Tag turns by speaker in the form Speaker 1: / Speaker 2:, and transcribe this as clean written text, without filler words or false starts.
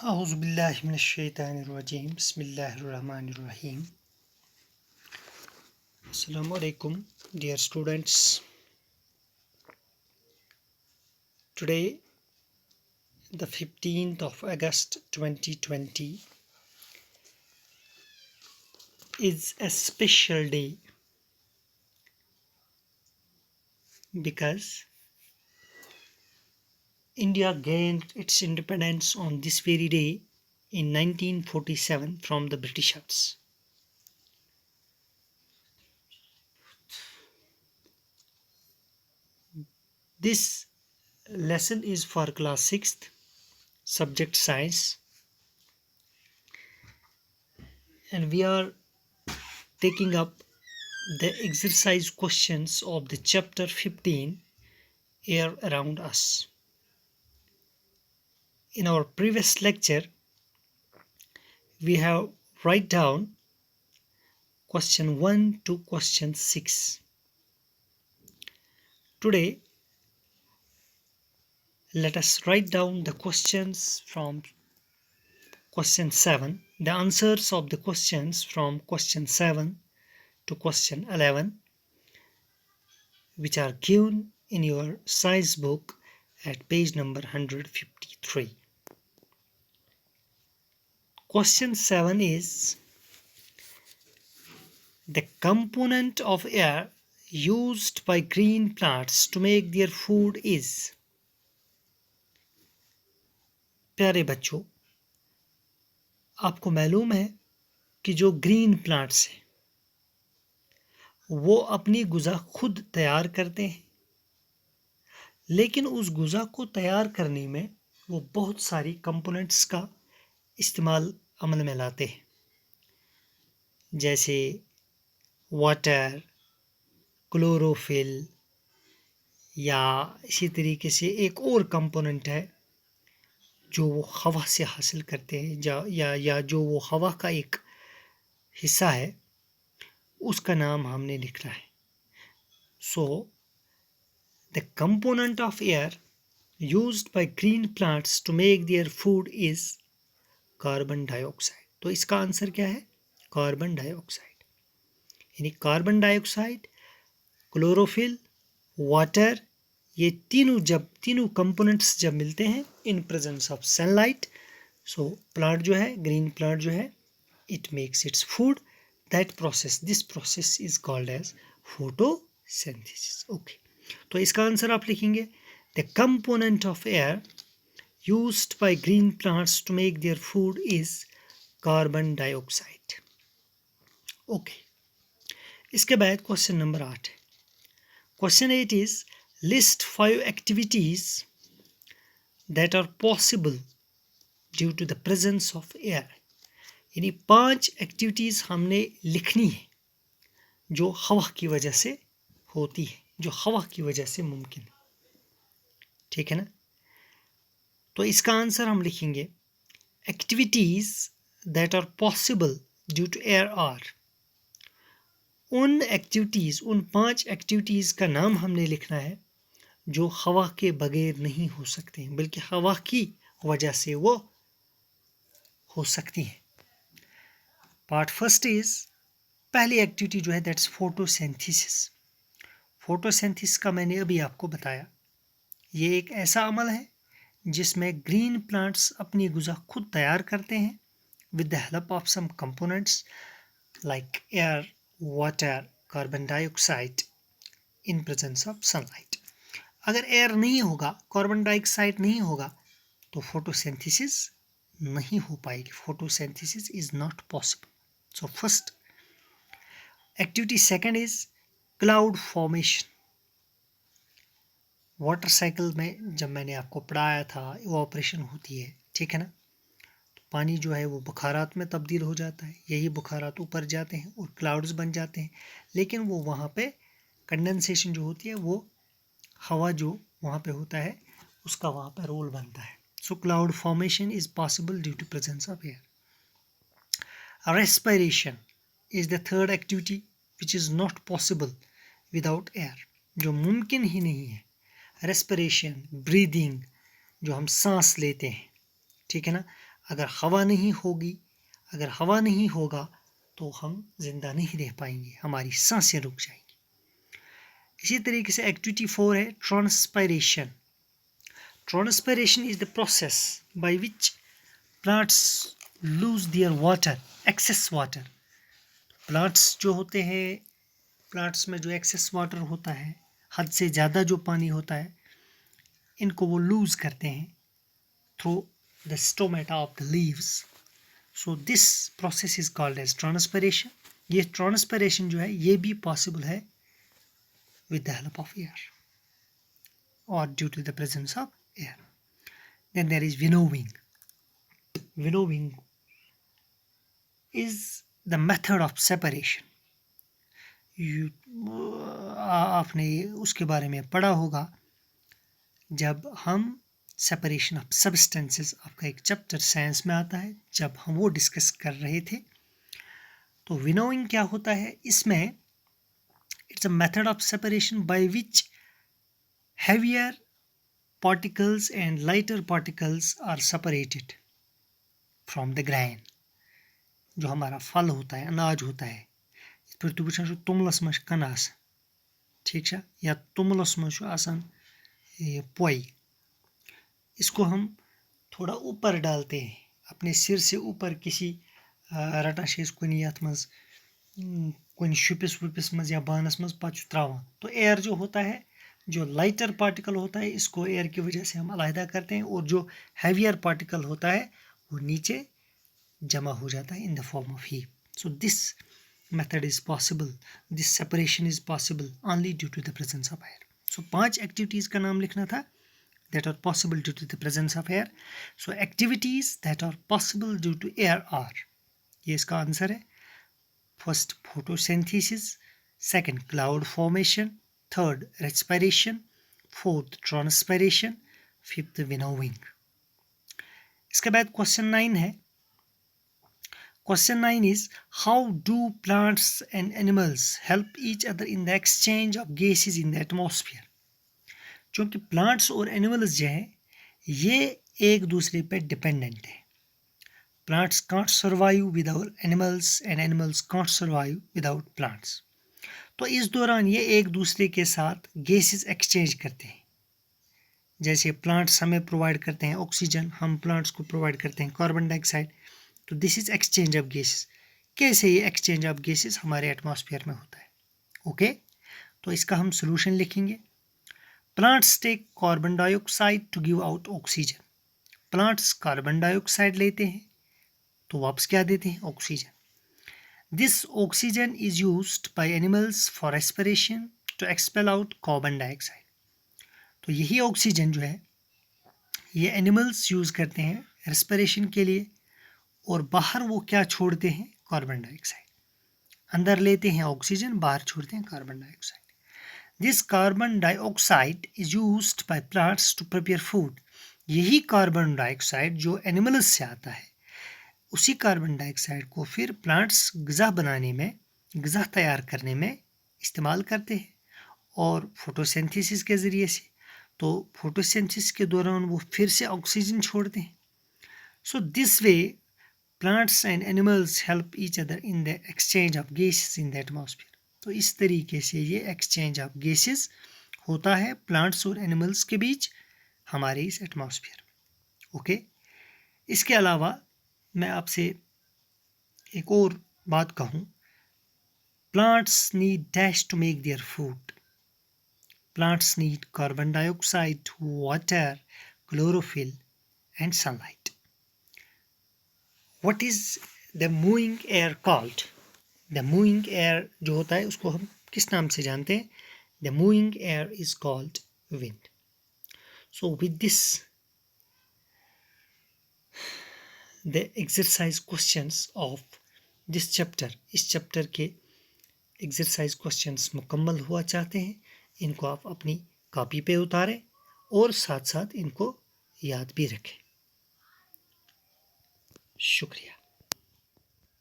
Speaker 1: Auzubillahi minesh-shaytanir-rajim. Bismillahir-rahmanir-rahim. Assalamu alaikum, dear students. Today, the 15th of August 2020, is a special day because India gained its independence on this very day in 1947 from the Britishers. This lesson is for class 6th, subject science, and we are taking up the exercise questions of the chapter 15, Air Around Us. In our previous lecture, we have write down question 1 to question 6. Today, let us write down the questions from question 7, the answers of the questions from question 7 to question 11, which are given in your science book at page number 153. Question 7 is, the component of air used by green plants to make their food is. प्यारे बच्चों, आपको मालूम है कि जो green plants हैं वो अपनी गुज़ा खुद तैयार करते हैं, लेकिन उस गुज़ा को तैयार करने में वो बहुत सारी कंपोनेंट्स का इस्तेमाल अमल में लाते हैं, जैसे वाटर, क्लोरोफिल, या इसी तरीके से एक और कंपोनेंट है जो वो हवा से हासिल करते हैं, या जो वो हवा का एक हिस्सा है, उसका नाम हमने लिखना है. So the component of air used by green plants to make their food is carbon dioxide. तो इसका आंसर क्या है? Carbon dioxide. यानी कार्बन डाइऑक्साइड, क्लोरोफिल, वाटर, ये तीनों कंपोनेंट्स जब मिलते हैं in presence of sunlight, so plant जो है, ग्रीन प्लांट जो है, it makes its food. This process is called as photosynthesis. Okay, तो इसका आंसर आप लिखेंगे, the component of air used by green plants to make their food is carbon dioxide. Okay, इसके बाद क्वेश्चन नंबर 8 है. Question 8 is, list 5 activities that are possible due to the presence of air. यानी 5 activities हमने लिखनी है जो हवा की वजह से होती है, जो हवा की वजह से मुमकिन है. ठीक है ना? तो इसका आंसर हम लिखेंगे, activities that are possible due to air are. उन 5 एक्टिविटीज़ का नाम हमने लिखना है जो हवा के बगैर नहीं हो सकते हैं, बल्कि हवा की वजह से वो हो सकती हैं. पार्ट फर्स्ट इज, पहली एक्टिविटी जो है दैट्स फोटोसिंथेसिस. फोटोसिंथेसिस का मैंने अभी आपको बताया, ये एक ऐसा अमल है जिसमें ग्रीन प्लांट्स अपनी गुज़ा खुद तैयार करते हैं with the help of some components like air, water, carbon dioxide in presence of sunlight. अगर एयर नहीं होगा, कार्बन डाइऑक्साइड नहीं होगा, तो फोटोसिंथेसिस नहीं हो पाएगी. Photosynthesis is not possible. So first activity. Second is cloud formation. Water cycle में जब मैंने आपको पढ़ाया था, इवैपोरेशन होती है, ठीक है ना, पानी जो है वो बुखारात में तब्दील हो जाता है, यही बुखारात ऊपर जाते हैं और क्लाउड्स बन जाते हैं, लेकिन वो वहाँ पे कंडेंसेशन जो होती है, वो हवा जो वहाँ पे होता है उसका वहाँ पे रोल बनता है. So cloud formation is possible due to presence of air. Respiration is the third activity which is not possible without air, जो मुमकिन ही नहीं है. रेस्पिरेशन, ब्रीदिंग, जो हम सांस लेते हैं, ठीक है ना, अगर हवा नहीं होगी, अगर हवा नहीं होगा तो हम जिंदा नहीं रह पाएंगे, हमारी सांसें रुक जाएंगी। इसी तरीके से एक्टिविटी 4 है transpiration. Transpiration is the process by which plants lose their water, excess water. Plants जो होते हैं, प्लांट्स में जो एक्सेस वाटर होता है, हद से ज़्यादा जो पानी होता है, इनको वो लूज करते हैं through the stomata of the leaves. So this process is called as transpiration. ये ट्रांसपायरेशन जो है ये भी पॉसिबल है with the help of air or due to the presence of air. Then there is winnowing. Winnowing is the method of separation. आपने उसके बारे में पढ़ा होगा जब हम सेपरेशन ऑफ सब्सटेंसेस, आपका एक चैप्टर साइंस में आता है, जब हम वो डिस्कस कर रहे थे। तो विनोइंग क्या होता है इसमें? It's a method of separation by which heavier particles and lighter particles are separated from the grain. जो हमारा फल होता है, अनाज होता है, इस पर तो वुचन तुमलस मज कनास, ठीक है, या तुमलस मज आसान ये पोई, इसको हम थोड़ा ऊपर डालते हैं, अपने सिर से ऊपर किसी रटा शेष कुनी यथ मज कुनी शुपिस वुपिस मज या बानस मज पाचु त्रावा। तो एयर जो होता है, जो लाइटर पार्टिकल होता है, इसको एयर की वजह से हम अलहदा करते हैं, और जो हैवियर पार्टिकल होता है वो नीचे जमा हो जाता है in the form of heap. So this method is possible, this separation is possible only due to the presence of air. So 5 activities का नाम लिखना था that are possible due to the presence of air. So activities that are possible due to air are, ये इसका answer है। First photosynthesis, second cloud formation, third respiration, fourth transpiration, fifth winnowing. इसके बाद question 9 है। Question 9 is how do plants and animals help each other in the exchange of gases in the atmosphere? क्योंकि plants और animals जो हैं ये एक दूसरे पे डिपेंडेंट है। Plants can't survive without animals and animals can't survive without plants. तो इस दौरान ये एक दूसरे के साथ गैसेस एक्सचेंज करते हैं। जैसे प्लांट्स हमें प्रोवाइड करते हैं ऑक्सीजन, हम प्लांट्स को प्रोवाइड करते हैं कार्बन डाइऑक्साइड। तो this is exchange of gases. कैसे ये एक्सचेंज ऑफ गैसेस हमारे एटमॉस्फेयर में होता है? ओके, तो इसका हम सोल्यूशन लिखेंगे। Plants take carbon dioxide to give out oxygen. Plants carbon dioxide लेते हैं तो वापस क्या देते हैं? Oxygen. This oxygen is used by animals for respiration to expel out carbon dioxide. तो यही ऑक्सीजन जो है ये एनिमल्स यूज करते हैं रेस्पिरेशन के लिए, और बाहर वो क्या छोड़ते हैं? Carbon dioxide. अंदर लेते हैं ऑक्सीजन, बाहर छोड़ते हैं carbon dioxide. This carbon dioxide is used by plants to prepare food. यही कार्बन डाइऑक्साइड जो एनिमल्स से आता है, उसी कार्बन डाइऑक्साइड को फिर प्लांट्स ग़िज़ा बनाने में, ग़िज़ा तैयार करने में इस्तेमाल करते हैं, और फोटोसिंथेसिस के ज़रिए से। तो फोटोसिंथेसिस के दौरान वो फिर से ऑक्सीजन छोड़ते हैं। So this way plants and animals help each other in the exchange of gases in the atmosphere. तो इस तरीके से ये एक्सचेंज ऑफ गैसेस होता है प्लांट्स और एनिमल्स के बीच हमारे इस एटमॉस्फेयर। ओके, इसके अलावा मैं आपसे एक और बात कहूँ, plants need dash to make their food. Plants need carbon dioxide, water, chlorophyll and sunlight. What is the moving air called? The moving air जो होता है उसको हम किस नाम से जानते हैं? The moving air is called wind. So with this the exercise questions of this chapter, इस चैप्टर के एक्सरसाइज क्वेश्चंस मुकम्मल हुआ चाहते हैं। इनको आप अपनी कॉपी पे उतारें और साथ साथ इनको याद भी रखें। शुक्रिया।